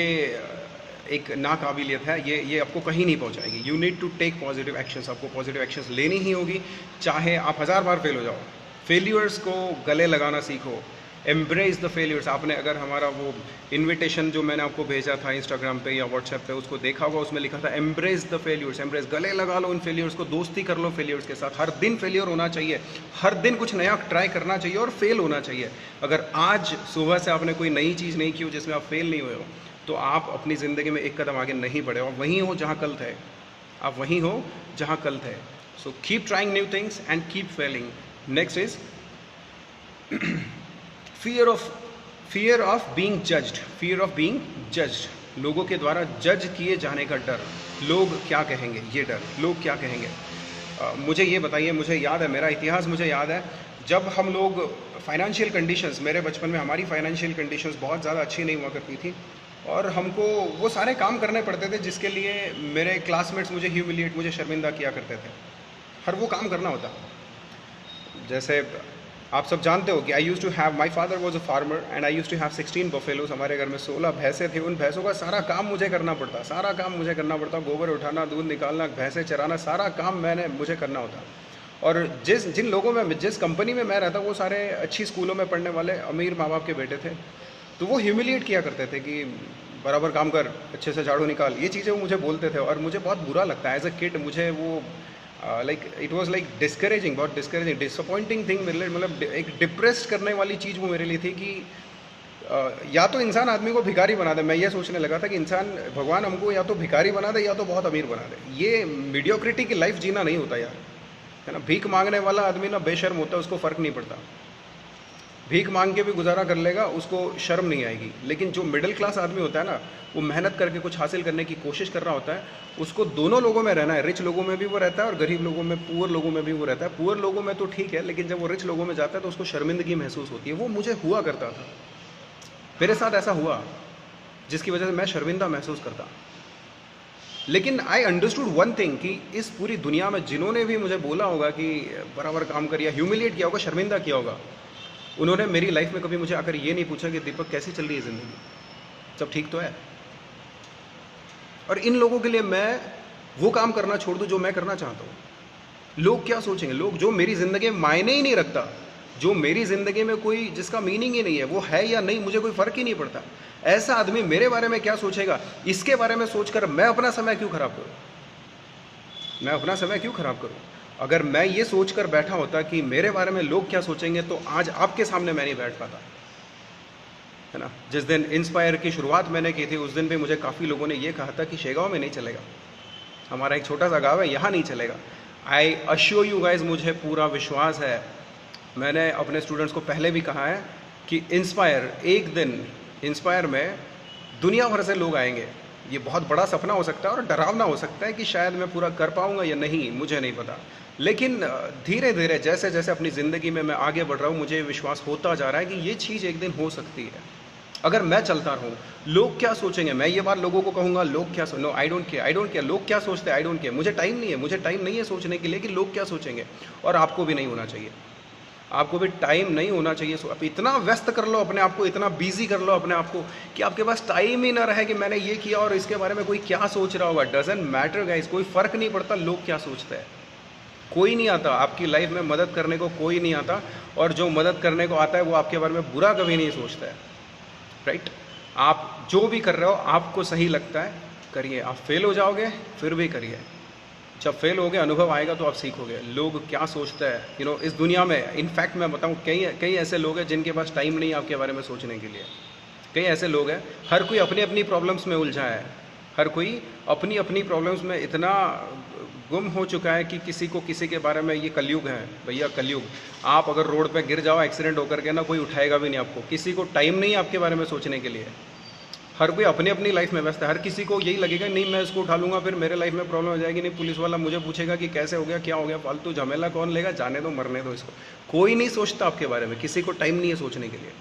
एक नाकाबिलियत है, ये आपको कहीं नहीं पहुंचाएगी। You need to take positive actions, आपको पॉजिटिव एक्शंस लेनी ही होगी, चाहे आप 1000 बार फेल हो जाओ। फेल्यूर्स को गले लगाना सीखो, एम्ब्रेस द फेल्यूर्स। आपने अगर हमारा वो इनविटेशन जो मैंने आपको भेजा था इंस्टाग्राम पे या व्हाट्सएप पे, उसको देखा होगा, उसमें लिखा था एम्ब्रेस द फेल्यूर्स। एम्ब्रेस, गले लगा लो उन फेल्यूर्स को, दोस्ती कर लो फेल्यूर्स के साथ। हर दिन फेल्यूर होना चाहिए, हर दिन कुछ नया ट्राई करना चाहिए और फेल होना चाहिए। अगर आज सुबह से आपने कोई नई चीज़ नहीं की हो जिसमें आप फेल नहीं हुए हो, तो आप अपनी ज़िंदगी में एक कदम आगे नहीं बढ़े हो, वहीं हो जहाँ कल थे, आप वहीं हो जहाँ कल थे। So keep trying new things and keep failing. Next is fear of being judged, fear of being judged, लोगों के द्वारा जज किए जाने का डर। लोग क्या कहेंगे, ये डर, लोग क्या कहेंगे। मुझे ये बताइए, मुझे याद है, मेरा इतिहास मुझे याद है, जब हम लोग फाइनेंशियल कंडीशंस, मेरे बचपन में हमारी फाइनेंशियल कंडीशंस बहुत ज़्यादा अच्छी नहीं हुआ करती थी और हमको वो सारे काम करने पड़ते थे जिसके लिए मेरे क्लासमेट्स मुझे शर्मिंदा किया करते थे। हर वो काम करना होता, जैसे आप सब जानते हो कि I use to have, my father was a farmer and I use to have 16 buffaloes. हमारे घर में 16 भैंसें थी। उन भैंसों का सारा काम मुझे करना पड़ता, सारा काम मुझे करना पड़ता, गोबर उठाना, दूध निकालना, भैंसें चराना, सारा काम मुझे करना होता। और जिन लोगों में, जिस कंपनी में मैं रहता, वो सारे अच्छी स्कूलों में पढ़ने वाले अमीर माँ बाप के बेटे थे। तो वो ह्यूमिलिएट किया करते थे कि बराबर काम कर, अच्छे से झाड़ू निकाल, ये चीज़ें वो मुझे बोलते थे और मुझे बहुत बुरा लगता है एज अ किड। मुझे वो like it was like discouraging, बहुत डिस्करेजिंग, डिसअपॉइंटिंग थिंग मेरे लिए। मतलब एक डिप्रेस्ड करने वाली चीज़ वो मेरे लिए थी कि या तो इंसान आदमी को भिखारी बना दे। मैं ये सोचने लगा था कि इंसान, भगवान हमको या तो भिखारी बना दे या तो बहुत अमीर बना दे। ये मीडियोक्रिटी की लाइफ जीना नहीं होता यार, है ना। भीख मांगने वाला आदमी ना बेशर्म होता है, उसको फ़र्क नहीं पड़ता, भीख मांग के भी गुजारा कर लेगा, उसको शर्म नहीं आएगी। लेकिन जो मिडिल क्लास आदमी होता है ना, वो मेहनत करके कुछ हासिल करने की कोशिश कर रहा होता है, उसको दोनों लोगों में रहना है। रिच लोगों में भी वो रहता है और गरीब लोगों में, पुअर लोगों में भी वो रहता है। पुअर लोगों में तो ठीक है, लेकिन जब वो रिच लोगों में जाता है तो उसको शर्मिंदगी महसूस होती है। वो मुझे हुआ करता था, मेरे साथ ऐसा हुआ, जिसकी वजह से मैं शर्मिंदा महसूस करता। लेकिन आई अंडरस्टूड वन थिंग कि इस पूरी दुनिया में जिन्होंने भी मुझे बोला होगा कि बराबर काम करिए, ह्यूमिलिएट किया होगा, शर्मिंदा किया होगा, उन्होंने मेरी लाइफ में कभी मुझे आकर ये नहीं पूछा कि दीपक कैसी चल रही है ज़िंदगी, सब ठीक तो है। और इन लोगों के लिए मैं वो काम करना छोड़ दूं जो मैं करना चाहता हूँ। लोग क्या सोचेंगे, लोग जो मेरी ज़िंदगी में मायने ही नहीं रखता, जो मेरी ज़िंदगी में कोई, जिसका मीनिंग ही नहीं है, वो है या नहीं, मुझे कोई फ़र्क ही नहीं पड़ता। ऐसा आदमी मेरे बारे में क्या सोचेगा, इसके बारे में सोचकर मैं अपना समय क्यों खराब करूँ, मैं अपना समय क्यों खराब करूँ। अगर मैं ये सोचकर बैठा होता कि मेरे बारे में लोग क्या सोचेंगे, तो आज आपके सामने मैं नहीं बैठ पाता, है ना। जिस दिन इंस्पायर की शुरुआत मैंने की थी, उस दिन भी मुझे काफ़ी लोगों ने ये कहा था कि शेगांव में नहीं चलेगा, हमारा एक छोटा सा गाँव है, यहाँ नहीं चलेगा। आई अश्योर यू गाइज, मुझे पूरा विश्वास है, मैंने अपने स्टूडेंट्स को पहले भी कहा है कि इंस्पायर, एक दिन इंस्पायर में दुनिया भर से लोग आएंगे। ये बहुत बड़ा सपना हो सकता है और डरावना हो सकता है कि शायद मैं पूरा कर पाऊंगा या नहीं, मुझे नहीं पता। लेकिन धीरे धीरे जैसे जैसे अपनी ज़िंदगी में मैं आगे बढ़ रहा हूँ, मुझे विश्वास होता जा रहा है कि ये चीज़ एक दिन हो सकती है, अगर मैं चलता रहूँ। लोग क्या सोचेंगे, मैं ये बात लोगों को कहूँगा, लोग क्या no, I don't care, I don't care, लोग क्या सोचते हैं, आई डोंट केयर। मुझे टाइम नहीं है, मुझे टाइम नहीं है सोचने के लिए कि लोग क्या सोचेंगे। और आपको भी नहीं होना चाहिए, आपको भी टाइम नहीं होना चाहिए। सो आप इतना व्यस्त कर लो अपने आप को, इतना बिजी कर लो अपने आप को कि आपके पास टाइम ही ना रहे कि मैंने ये किया और इसके बारे में कोई क्या सोच रहा होगा। डजंट मैटर गाइस, कोई फ़र्क नहीं पड़ता लोग क्या सोचते हैं। कोई नहीं आता आपकी लाइफ में मदद करने को, कोई नहीं आता। और जो मदद करने को आता है वो आपके बारे में बुरा कभी नहीं सोचता है, राइट। आप जो भी कर रहे हो, आपको सही लगता है, करिए। आप फेल हो जाओगे फिर भी करिए, जब फेल होगे अनुभव आएगा तो आप सीखोगे। लोग क्या सोचते हैं, यू नो, इस दुनिया में इनफैक्ट मैं बताऊं, कई ऐसे लोग हैं जिनके पास टाइम नहीं है आपके बारे में सोचने के लिए। कई ऐसे लोग हैं, हर कोई अपनी अपनी प्रॉब्लम्स में उलझा है, हर कोई अपनी अपनी प्रॉब्लम्स में इतना गुम हो चुका है कि किसी को किसी के बारे में, ये कलयुग है भैया, कलयुग। आप अगर रोड पे गिर जाओ एक्सीडेंट होकर के ना, कोई उठाएगा भी नहीं आपको, किसी को टाइम नहीं है आपके बारे में सोचने के लिए। हर कोई अपनी अपनी लाइफ में व्यस्त है। हर किसी को यही लगेगा नहीं मैं इसको उठा लूँगा फिर मेरे लाइफ में प्रॉब्लम हो जाएगी, नहीं पुलिस वाला मुझे पूछेगा कि कैसे हो गया, क्या हो गया, फालतू झमेला कौन लेगा, जाने दो, मरने दो इसको। कोई नहीं सोचता आपके बारे में, किसी को टाइम नहीं है सोचने के लिए,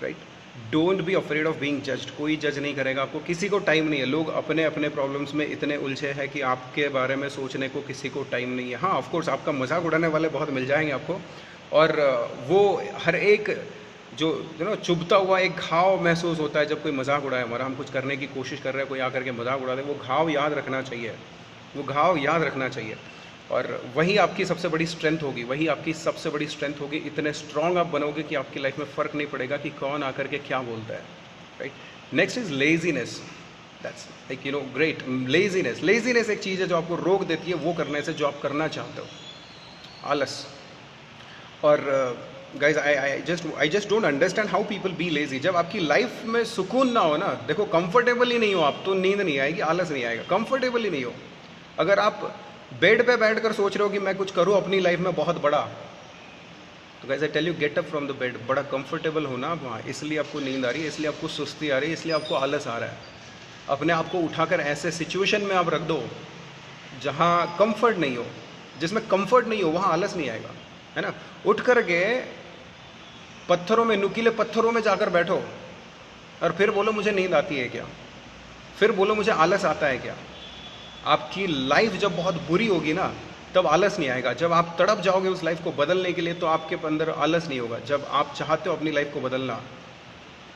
right. Don't be afraid of being judged, कोई जज नहीं करेगा आपको, किसी को टाइम नहीं है। लोग अपने अपने प्रॉब्लम्स में इतने उलझे हैं कि आपके बारे में सोचने को किसी को टाइम नहीं है। हाँ ऑफकोर्स आपका मजाक उड़ाने वाले बहुत मिल जाएंगे आपको, और वो हर एक जो चुभता हुआ एक घाव महसूस होता है जब कोई मजाक उड़ाए हमारा, हम कुछ करने की कोशिश कर रहे हैं, कोई आकर के मजाक उड़ा दे, वो घाव याद रखना चाहिए, वो घाव याद रखना चाहिए। और वही आपकी सबसे बड़ी स्ट्रेंथ होगी, वही आपकी सबसे बड़ी स्ट्रेंथ होगी। इतने स्ट्रांग आप बनोगे कि आपकी लाइफ में फ़र्क नहीं पड़ेगा कि कौन आकर के क्या बोलता है, right. Next is laziness, that's like you know great. Laziness, laziness एक चीज़ है जो आपको रोक देती है वो करने से जो आप करना चाहते हो, आलस। और guys I just don't understand how people be lazy. जब आपकी लाइफ में सुकून ना हो ना, देखो कंफर्टेबल ही नहीं हो आप, तो नींद नहीं आएगी, आलस नहीं आएगा। कंफर्टेबल ही नहीं हो, अगर आप बेड पे बैठकर सोच रहे हो कि मैं कुछ करूं अपनी लाइफ में बहुत बड़ा, तो guys I tell you get up from the bed. बड़ा कंफर्टेबल होना आप वहाँ, इसलिए आपको नींद आ रही है, इसलिए आपको सुस्ती आ रही है, इसलिए आपको आलस आ रहा है। अपने आप को उठाकर ऐसे सिचुएशन में आप रख दो जहाँ कंफर्ट नहीं हो, जिसमें कंफर्ट नहीं हो, वहाँ आलस नहीं आएगा, है ना। उठ करके पत्थरों में, नुकीले पत्थरों में जाकर बैठो और फिर बोलो मुझे नींद आती है क्या, फिर बोलो मुझे आलस आता है क्या। आपकी लाइफ जब बहुत बुरी होगी ना, तब आलस नहीं आएगा। जब आप तड़प जाओगे उस लाइफ को बदलने के लिए तो आपके अंदर आलस नहीं होगा। जब आप चाहते हो अपनी लाइफ को बदलना,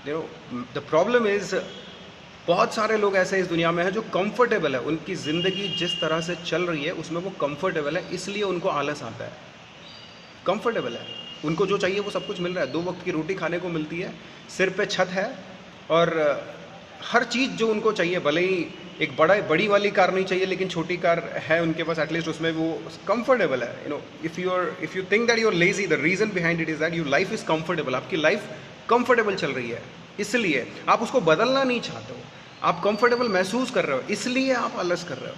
द प्रॉब्लम इज बहुत सारे लोग ऐसे इस दुनिया में हैं जो कंफर्टेबल है, उनकी ज़िंदगी जिस तरह से चल रही है उसमें वो कंफर्टेबल है, इसलिए उनको आलस आता है। कंफर्टेबल है, उनको जो चाहिए वो सब कुछ मिल रहा है, 2 वक्त की रोटी खाने को मिलती है, सिर पे छत है और हर चीज़ जो उनको चाहिए, भले ही एक बड़ी वाली कार नहीं चाहिए लेकिन छोटी कार है उनके पास, एटलीस्ट उसमें वो कंफर्टेबल है। If you think that you are lazy, the reason behind it is that your life is comfortable. आपकी लाइफ कंफर्टेबल चल रही है, इसलिए आप उसको बदलना नहीं चाहते हो। आप कंफर्टेबल महसूस कर रहे हो, इसलिए आप आलस कर रहे हो।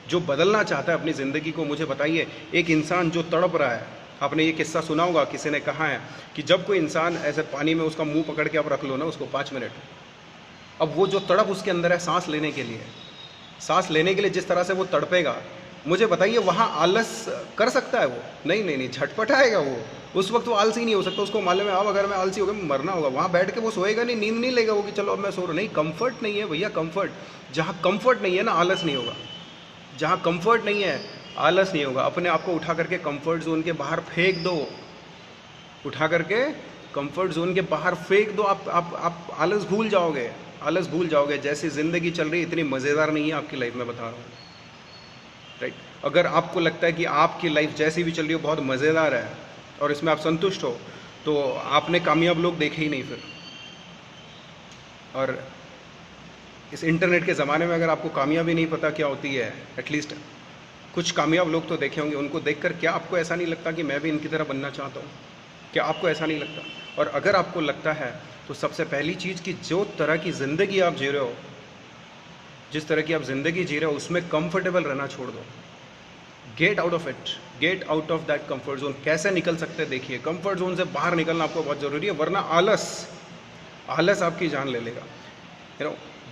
जो बदलना चाहता है अपनी ज़िंदगी को, मुझे बताइए, एक इंसान जो तड़प रहा है, आपने ये किस्सा सुना होगा, किसी ने कहा है कि जब कोई इंसान ऐसे पानी में उसका मुंह पकड़ के आप रख लो ना उसको 5 मिनट, अब वो जो तड़प उसके अंदर है सांस लेने के लिए जिस तरह से वो तड़पेगा, मुझे बताइए वहाँ आलस कर सकता है वो? नहीं, झटपटाएगा वो। उस वक्त वो आलसी नहीं हो सकता, उसको मालूम है अब अगर मैं आलसी हो गया मरना होगा। वहाँ बैठ के वो सोएगा नहीं, नींद नहीं लेगा वो कि चलो अब मैं सो रहा हूँ। नहीं, कंफर्ट नहीं है भैया, कंफर्ट। जहाँ कंफर्ट नहीं है ना, आलस नहीं होगा। जहाँ कंफर्ट नहीं है, आलस नहीं होगा। अपने आप को उठा करके कंफर्ट जोन के बाहर फेंक दो, उठा करके कंफर्ट जोन के बाहर फेंक दो। आप आलस भूल जाओगे। जैसी ज़िंदगी चल रही है इतनी मज़ेदार नहीं है आपकी लाइफ, मैं बता रहा हूँ, राइट। अगर आपको लगता है कि आपकी लाइफ जैसी भी चल रही हो बहुत मज़ेदार है और इसमें आप संतुष्ट हो, तो आपने कामयाब लोग देखे ही नहीं फिर। और इस इंटरनेट के ज़माने में अगर आपको कामयाबी नहीं पता क्या होती है, एटलीस्ट कुछ कामयाब लोग तो देखे होंगे। उनको देखकर क्या आपको ऐसा नहीं लगता कि मैं भी इनकी तरह बनना चाहता हूँ? क्या आपको ऐसा नहीं लगता? और अगर आपको लगता है तो सबसे पहली चीज़ कि जो तरह की ज़िंदगी आप जी रहे हो, जिस तरह की आप ज़िंदगी जी रहे हो उसमें कंफर्टेबल रहना छोड़ दो। Gate out of it, gate out of that comfort zone. कैसे निकल सकते हैं देखिए, कंफर्ट जोन से बाहर निकलना आपको बहुत ज़रूरी है, वरना आलस आपकी जान ले लेगा।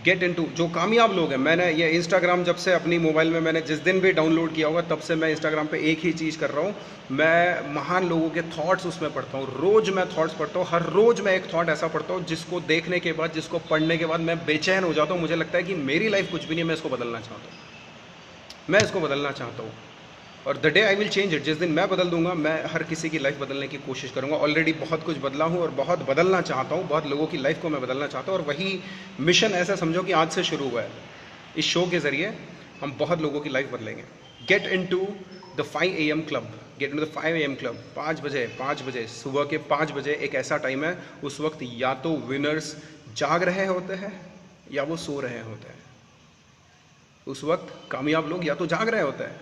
गेट इनटू, जो कामयाब लोग हैं, मैंने ये इंस्टाग्राम जब से अपनी मोबाइल में मैंने जिस दिन भी डाउनलोड किया होगा तब से मैं इंस्टाग्राम पे एक ही चीज़ कर रहा हूँ, मैं महान लोगों के थॉट्स उसमें पढ़ता हूँ। रोज़ मैं थॉट्स पढ़ता हूँ, हर रोज़ मैं एक थॉट ऐसा पढ़ता हूँ जिसको देखने के बाद, जिसको पढ़ने के बाद मैं बेचैन हो जाता हूँ। मुझे लगता है कि मेरी लाइफ कुछ भी नहीं है, मैं इसको बदलना चाहता हूँ। और the day I will change it, जिस दिन मैं बदल दूंगा, मैं हर किसी की लाइफ बदलने की कोशिश करूंगा। ऑलरेडी बहुत कुछ बदला हूं और बहुत बदलना चाहता हूं, बहुत लोगों की लाइफ को मैं बदलना चाहता हूं। और वही मिशन ऐसा समझो कि आज से शुरू हुआ है। इस शो के ज़रिए हम बहुत लोगों की लाइफ बदलेंगे। Get into the 5 AM club, get into the 5 AM club. 5 बजे सुबह के 5 बजे एक ऐसा टाइम है, उस वक्त या तो विनर्स जाग रहे होते हैं या वो सो रहे होते हैं। उस वक्त कामयाब लोग या तो जाग रहे होते हैं,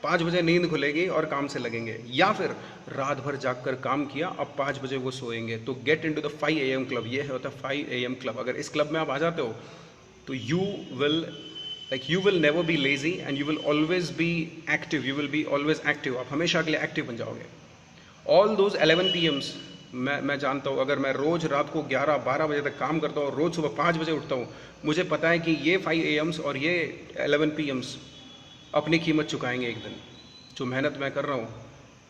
5 बजे नींद खुलेगी और काम से लगेंगे, या फिर रात भर जाग कर काम किया, अब 5 बजे वो सोएंगे। तो gate into the 5 AM club, ये होता है 5 AM क्लब। अगर इस क्लब में आप आ जाते हो तो you will never be lazy and you will always be active, you will be always active. आप हमेशा के लिए एक्टिव बन जाओगे। ऑल दोज 11 PMs मैं जानता हूँ, अगर मैं रोज़ रात को 11-12 बजे तक काम करता हूँ, रोज़ सुबह 5 बजे उठता हूँ, मुझे पता है कि ये 5 AMs और ये 11 PMs अपनी कीमत चुकाएंगे एक दिन। जो मेहनत मैं कर रहा हूँ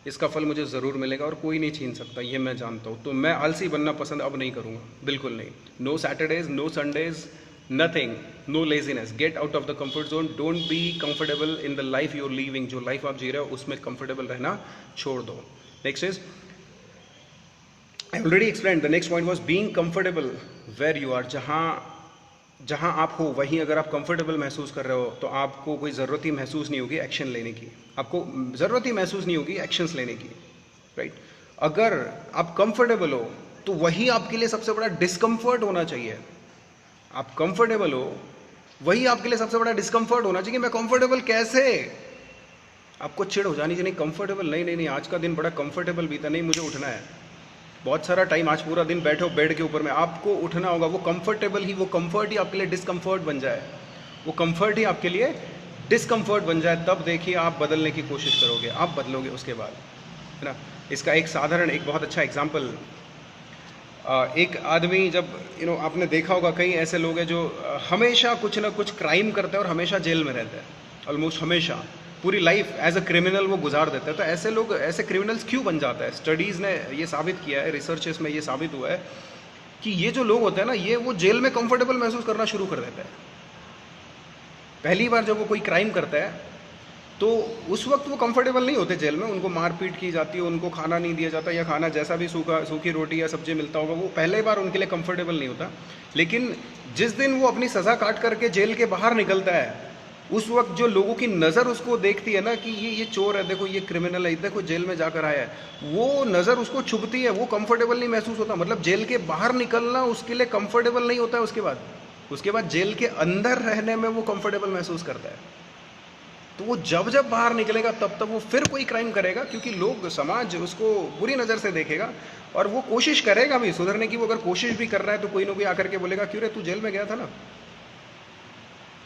इसका फल मुझे ज़रूर मिलेगा और कोई नहीं छीन सकता, ये मैं जानता हूँ। तो मैं आलसी बनना पसंद अब नहीं करूँगा, बिल्कुल नहीं। No Saturdays, no Sundays, nothing, no laziness. Get out of the comfort zone. Don't be comfortable in the life you are living. जो लाइफ आप जी रहे हो उसमें कंफर्टेबल रहना छोड़ दो। Next is, I already explain, the next point was being comfortable where you are. जहाँ आप हो वहीं अगर आप कंफर्टेबल महसूस कर रहे हो तो आपको कोई ज़रूरत ही महसूस नहीं होगी एक्शन लेने की, आपको ज़रूरत ही महसूस नहीं होगी एक्शंस लेने की, राइट। अगर आप कंफर्टेबल हो तो वही आपके लिए सबसे बड़ा डिस्कम्फर्ट होना चाहिए। आप कंफर्टेबल हो वही आपके लिए सबसे बड़ा डिस्कम्फर्ट होना चाहिए। मैं कंफर्टेबल कैसे? आपको चिढ़ हो जानी चाहिए, कंफर्टेबल नहीं, आज का दिन बड़ा कंफर्टेबल बीता, नहीं मुझे उठना है। बहुत सारा टाइम, आज पूरा दिन बैठो बेड के ऊपर में, आपको उठना होगा। वो कंफर्ट ही आपके लिए डिस्कम्फर्ट बन जाए, वो कंफर्ट ही आपके लिए डिस्कम्फर्ट बन जाए, तब देखिए आप बदलने की कोशिश करोगे, आप बदलोगे उसके बाद, है ना। इसका एक बहुत अच्छा एग्जाम्पल, एक आदमी जब आपने देखा होगा कई ऐसे लोग हैं जो हमेशा कुछ ना कुछ क्राइम करते हैं और हमेशा जेल में रहते हैं, ऑलमोस्ट हमेशा, पूरी लाइफ एज अ क्रिमिनल वो गुजार देते हैं। तो ऐसे लोग, ऐसे क्रिमिनल्स क्यों बन जाता है? स्टडीज़ ने ये साबित किया है, रिसर्चेस में ये साबित हुआ है कि ये जो लोग होते हैं ना, ये वो जेल में कंफर्टेबल महसूस करना शुरू कर देते हैं। पहली बार जब वो कोई क्राइम करता है तो उस वक्त वो कंफर्टेबल नहीं होते जेल में, उनको मारपीट की जाती है, उनको खाना नहीं दिया जाता, या खाना जैसा भी सूखी रोटी या सब्जी मिलता होगा वो पहले बार उनके लिए कंफर्टेबल नहीं होता। लेकिन जिस दिन वो अपनी सज़ा काट करके जेल के बाहर निकलता है, उस वक्त जो लोगों की नज़र उसको देखती है ना कि ये चोर है, देखो ये क्रिमिनल है, देखो जेल में जाकर आया है, वो नज़र उसको छुपती है, वो कंफर्टेबल नहीं महसूस होता। मतलब जेल के बाहर निकलना उसके लिए कंफर्टेबल नहीं होता है। उसके बाद जेल के अंदर रहने में वो कंफर्टेबल महसूस करता है। तो वो जब जब बाहर निकलेगा तब वो फिर कोई क्राइम करेगा, क्योंकि लोग, समाज उसको बुरी नज़र से देखेगा, और वो कोशिश करेगा भी सुधरने की। वो अगर कोशिश भी कर रहा है तो कोई ना कोई आकर के बोलेगा, क्यों रे तू जेल में गया था ना,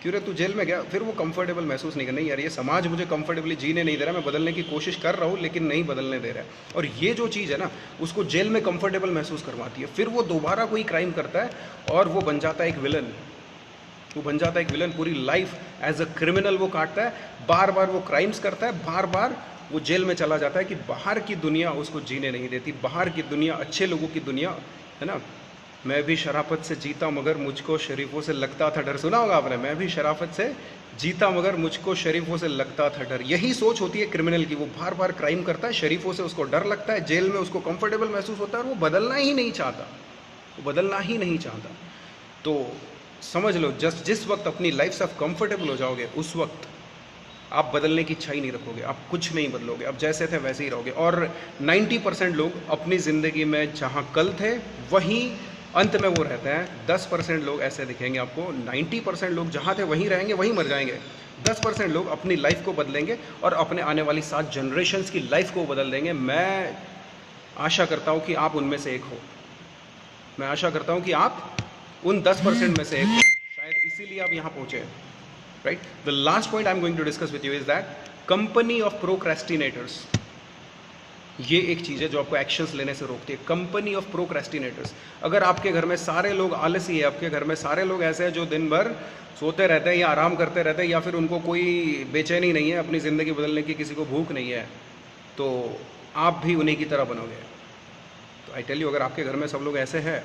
क्यों रे तू जेल में गया। फिर वो कंफर्टेबल महसूस नहीं करना, यार ये समाज मुझे कंफर्टेबली जीने नहीं दे रहा, मैं बदलने की कोशिश कर रहा हूँ लेकिन नहीं बदलने दे रहा है। और ये जो चीज़ है ना, उसको जेल में कंफर्टेबल महसूस करवाती है। फिर वो दोबारा कोई क्राइम करता है और वो बन जाता है एक विलन। वो बन जाता है एक विलन, पूरी लाइफ एज अ क्रिमिनल वो काटता है, बार बार वो क्राइम्स करता है, बार बार वो जेल में चला जाता है कि बाहर की दुनिया उसको जीने नहीं देती। बाहर की दुनिया, अच्छे लोगों की दुनिया है ना। मैं भी शराफत से जीता मगर मुझको शरीफों से लगता था डर। सुना होगा आपने, मैं भी शराफत से जीता मगर मुझको शरीफों से लगता था डर। यही सोच होती है क्रिमिनल की। वो बार बार क्राइम करता है, शरीफों से उसको डर लगता है, जेल में उसको कंफर्टेबल महसूस होता है, और वो बदलना ही नहीं चाहता, वो बदलना ही नहीं चाहता। तो समझ लो, जिस वक्त अपनी लाइफ से आप कंफर्टेबल हो जाओगे, उस वक्त आप बदलने की इच्छा ही नहीं रखोगे, आप कुछ नहीं बदलोगे, आप जैसे थे वैसे ही रहोगे। और 90% लोग अपनी ज़िंदगी में जहाँ कल थे वहीं अंत में वो रहते हैं। 10% लोग ऐसे दिखेंगे आपको। 90% लोग जहाँ थे वहीं रहेंगे, वहीं मर जाएंगे। 10% लोग अपनी लाइफ को बदलेंगे और अपने आने वाली 7 जनरेशन्स की लाइफ को बदल देंगे। मैं आशा करता हूँ कि आप उनमें से एक हो। मैं आशा करता हूँ कि आप उन 10% में से एक हो। शायद इसीलिए आप यहाँ पहुँचे, right. The last point I am going to discuss with you is that company of procrastinators. ये एक चीज़ है जो आपको एक्शंस लेने से रोकती है, कंपनी ऑफ प्रोक्रेस्टिनेटर्स। अगर आपके घर में सारे लोग आलसी है, आपके घर में सारे लोग ऐसे हैं जो दिन भर सोते रहते हैं या आराम करते रहते हैं, या फिर उनको कोई बेचैनी नहीं है अपनी ज़िंदगी बदलने की, किसी को भूख नहीं है, तो आप भी उन्हीं की तरह बनोगे। तो आई टेल यू, अगर आपके घर में सब लोग ऐसे हैं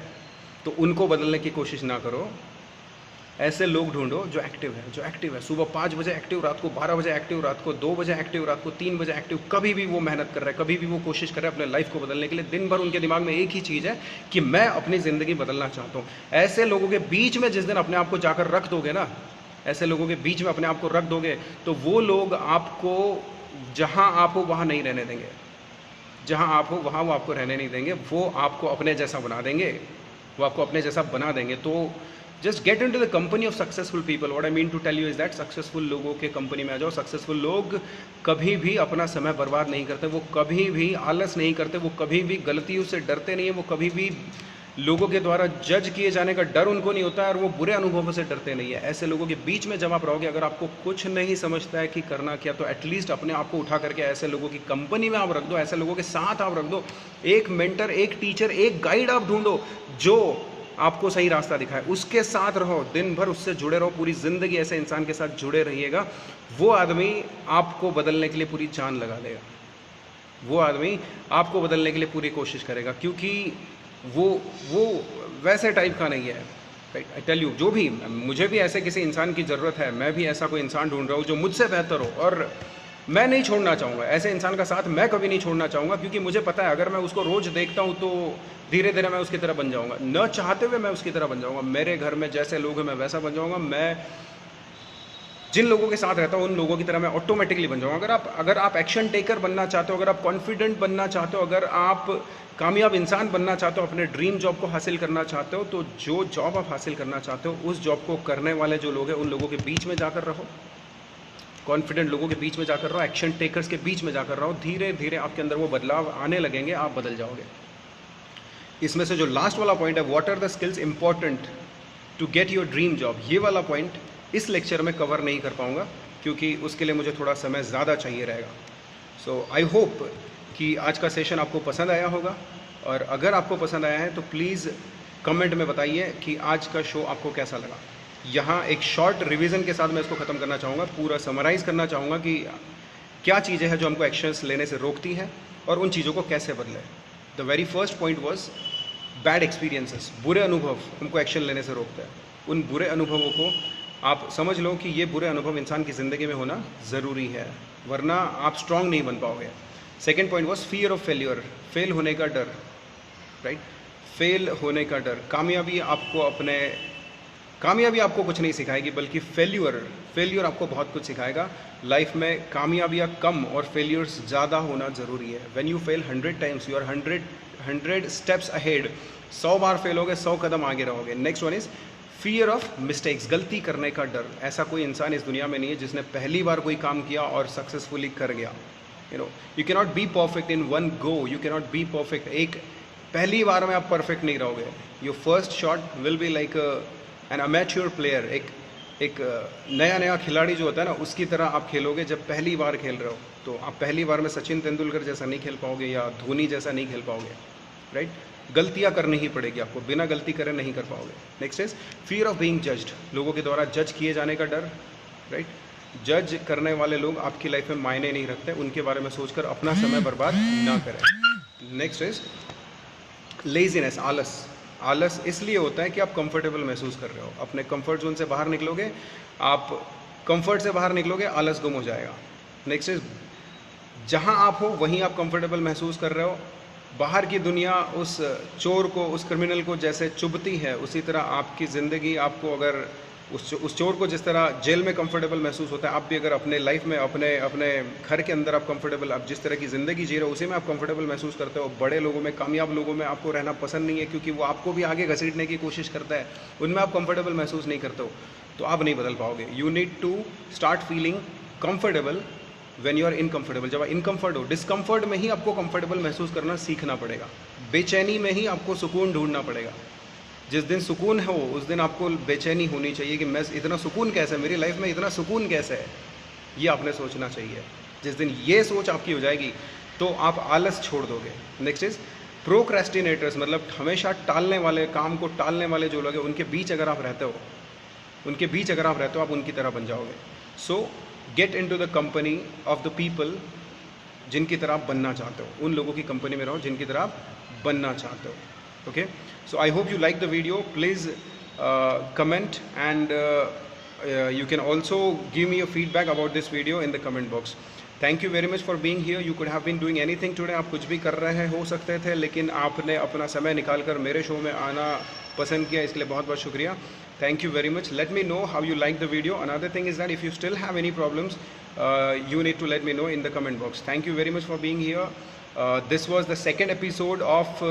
तो उनको बदलने की कोशिश ना करो। ऐसे लोग ढूंढो जो एक्टिव है, सुबह 5 बजे एक्टिव, रात को 12 बजे एक्टिव, रात को 2 बजे एक्टिव, रात को 3 बजे एक्टिव। कभी भी वो मेहनत कर रहा है, कभी भी वो कोशिश कर रहा है अपने लाइफ को बदलने के लिए। दिन भर उनके दिमाग में एक ही चीज़ है कि मैं अपनी ज़िंदगी बदलना चाहता हूँ। ऐसे लोगों के बीच में जिस दिन अपने आप को जाकर रख दोगे ना, ऐसे लोगों के बीच में अपने आप को रख दोगे, तो वो लोग आपको जहाँ आप हो वहाँ नहीं रहने देंगे। जहाँ आप हो वहाँ वो आपको रहने नहीं देंगे। वो आपको अपने जैसा बना देंगे, वो आपको अपने जैसा बना देंगे। तो just get into the company of successful people. What I mean to tell you is that successful लोगों के कंपनी में आ जाओ। सक्सेसफुल लोग कभी भी अपना समय बर्बाद नहीं करते, वो कभी भी आलस नहीं करते, वो कभी भी गलतियों से डरते नहीं है, वो कभी भी लोगों के द्वारा जज किए जाने का डर उनको नहीं होता है, और वो बुरे अनुभवों से डरते नहीं है। ऐसे लोगों के बीच में जब आप रहोगे, अगर आपको कुछ नहीं समझता है कि करना क्या, तो एटलीस्ट अपने आप को उठा करके ऐसे लोगों की कंपनी में आप रख दो, ऐसे लोगों के साथ आप रख दो। एक मेंटर, एक टीचर, एक गाइड आप ढूंढो जो आपको सही रास्ता दिखाए, उसके साथ रहो, दिन भर उससे जुड़े रहो, पूरी ज़िंदगी ऐसे इंसान के साथ जुड़े रहिएगा। वो आदमी आपको बदलने के लिए पूरी जान लगा देगा, वो आदमी आपको बदलने के लिए पूरी कोशिश करेगा, क्योंकि वो वैसे टाइप का नहीं है। आई टेल यू, जो भी, मुझे भी ऐसे किसी इंसान की ज़रूरत है, मैं भी ऐसा कोई इंसान ढूंढ रहा हूँ जो मुझसे बेहतर हो, और मैं नहीं छोड़ना चाहूँगा ऐसे इंसान का साथ। मैं कभी नहीं छोड़ना चाहूँगा, क्योंकि मुझे पता है अगर मैं उसको रोज़ देखता हूँ तो धीरे धीरे मैं उसकी तरह बन जाऊँगा, न चाहते हुए मैं उसकी तरह बन जाऊँगा। मेरे घर में जैसे लोग हैं मैं वैसा बन जाऊँगा। मैं जिन लोगों के साथ रहता हूँ उन लोगों की तरह मैं ऑटोमेटिकली बन जाऊँगा। अगर आप एक्शन टेकर बनना चाहते हो, अगर आप कॉन्फिडेंट बनना चाहते हो, अगर आप कामयाब इंसान बनना चाहते हो, अपने ड्रीम जॉब को हासिल करना चाहते हो, तो जो जॉब आप हासिल करना चाहते हो उस जॉब को करने वाले जो लोग हैं उन लोगों के बीच में जाकर रहो, कॉन्फिडेंट लोगों के बीच में जाकर रहो, एक्शन टेकर्स के बीच में जाकर रहो। धीरे धीरे आपके अंदर वो बदलाव आने लगेंगे, आप बदल जाओगे। इसमें से जो लास्ट वाला पॉइंट है, what are the skills important to get your dream job, ये वाला पॉइंट इस लेक्चर में कवर नहीं कर पाऊँगा, क्योंकि उसके लिए मुझे थोड़ा समय ज़्यादा चाहिए रहेगा। सो आई होप कि आज का सेशन आपको पसंद आया होगा, और अगर आपको पसंद आया है तो प्लीज़ कमेंट में बताइए कि आज का शो आपको कैसा लगा। यहाँ एक शॉर्ट रिवीजन के साथ मैं इसको ख़त्म करना चाहूँगा, पूरा समराइज़ करना चाहूँगा कि क्या चीज़ें हैं जो हमको एक्शंस लेने से रोकती हैं और उन चीज़ों को कैसे बदलें। The very first point was bad experiences, बुरे अनुभव हमको एक्शन लेने से रोकते हैं। उन बुरे अनुभवों को आप समझ लो कि ये बुरे अनुभव इंसान की ज़िंदगी में होना ज़रूरी है, वरना आप स्ट्रांग नहीं बन पाओगे। Second point was fear of failure, fail होने का डर, राइट? फेल होने का डर। कामयाबी आपको कुछ नहीं सिखाएगी, बल्कि फेल्यूर आपको बहुत कुछ सिखाएगा। लाइफ में कामयाबियाँ कम और फेल्यूर्स ज़्यादा होना ज़रूरी है। When you fail 100 times you are 100 steps ahead. 100 बार फेल होगे, 100 कदम आगे रहोगे। Next one is fear of mistakes, गलती करने का डर। ऐसा कोई इंसान इस दुनिया में नहीं है जिसने पहली बार कोई काम किया और सक्सेसफुली कर गया। You cannot be perfect in one go, you cannot be perfect. एक पहली बार में आप परफेक्ट नहीं रहोगे। Your first shot will be like an amateur player. एक नया खिलाड़ी जो होता है ना, उसकी तरह आप खेलोगे जब पहली बार खेल रहे हो। तो आप पहली बार में सचिन तेंदुलकर जैसा नहीं खेल पाओगे या धोनी जैसा नहीं खेल पाओगे, राइट? गलतियां करनी ही पड़ेगी आपको, बिना गलती करे नहीं कर पाओगे। Next is fear of being judged, लोगों के द्वारा जज किए जाने का डर, राइट? जज करने वाले लोग आपकी लाइफ में मायने नहीं रखते, उनके बारे में सोचकर अपना समय बर्बाद ना करें। नेक्स्ट इज लेजीनेस, आलस इसलिए होता है कि आप कंफर्टेबल महसूस कर रहे हो। अपने कंफर्ट जोन से बाहर निकलोगे, आप कंफर्ट से बाहर निकलोगे, आलस गुम हो जाएगा। नेक्स्ट इज जहां आप हो वहीं आप कंफर्टेबल महसूस कर रहे हो। बाहर की दुनिया उस चोर को, उस क्रिमिनल को जैसे चुभती है, उसी तरह आपकी ज़िंदगी आपको, अगर उस चोर को जिस तरह जेल में कंफर्टेबल महसूस होता है, आप भी अगर अपने लाइफ में अपने घर के अंदर आप कंफर्टेबल, आप जिस तरह की ज़िंदगी जी रहे हो उसी में आप कंफर्टेबल महसूस करते हो। बड़े लोगों में, कामयाब लोगों में आपको रहना पसंद नहीं है, क्योंकि वो आपको भी आगे घसीटने की कोशिश करता है, उनमें आप कंफर्टेबल महसूस नहीं करते हो, तो आप नहीं बदल पाओगे। You need to start feeling comfortable when you are uncomfortable. जब आप इनकम्फर्ट हो, डिस्कम्फर्ट में ही आपको कंफर्टेबल महसूस करना सीखना पड़ेगा। बेचैनी में ही आपको सुकून ढूंढना पड़ेगा। जिस दिन सुकून हो उस दिन आपको बेचैनी होनी चाहिए कि मैं इतना सुकून कैसे है, मेरी लाइफ में इतना सुकून कैसे है, ये आपने सोचना चाहिए। जिस दिन ये सोच आपकी हो जाएगी तो आप आलस छोड़ दोगे। नेक्स्ट इज प्रोक्रेस्टिनेटर्स, मतलब हमेशा टालने वाले, काम को टालने वाले जो लोग हैं, उनके बीच अगर आप रहते हो आप उनकी तरह बन जाओगे। So get into the company of the people जिनकी तरह आप बनना चाहते हो। उन लोगों की कंपनी में रहो जिनकी तरह आप बनना चाहते हो। Okay, so I hope you like the video. Please comment and you can also give me your feedback about this video in the comment box. Thank you very much for being here. You could have been doing anything today. आप कुछ भी कर रहे हो सकते थे, लेकिन आपने अपना समय निकाल कर मेरे शो में आना पसंद किया, इसके लिए बहुत बहुत शुक्रिया। Thank you very much. Let me know how you like the video. Another thing is that if you still have any problems, you need to let me know in the comment box. Thank you very much for being here. This was the second episode of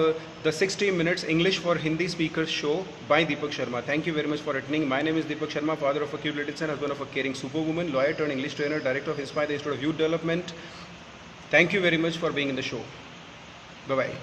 the 60 Minutes English for Hindi Speakers show by Deepak Sharma. Thank you very much for attending. My name is Deepak Sharma, father of a cute little son, husband of a caring superwoman, lawyer turned English trainer, director of Inspire the Institute of Youth Development. Thank you very much for being in the show. Bye-bye.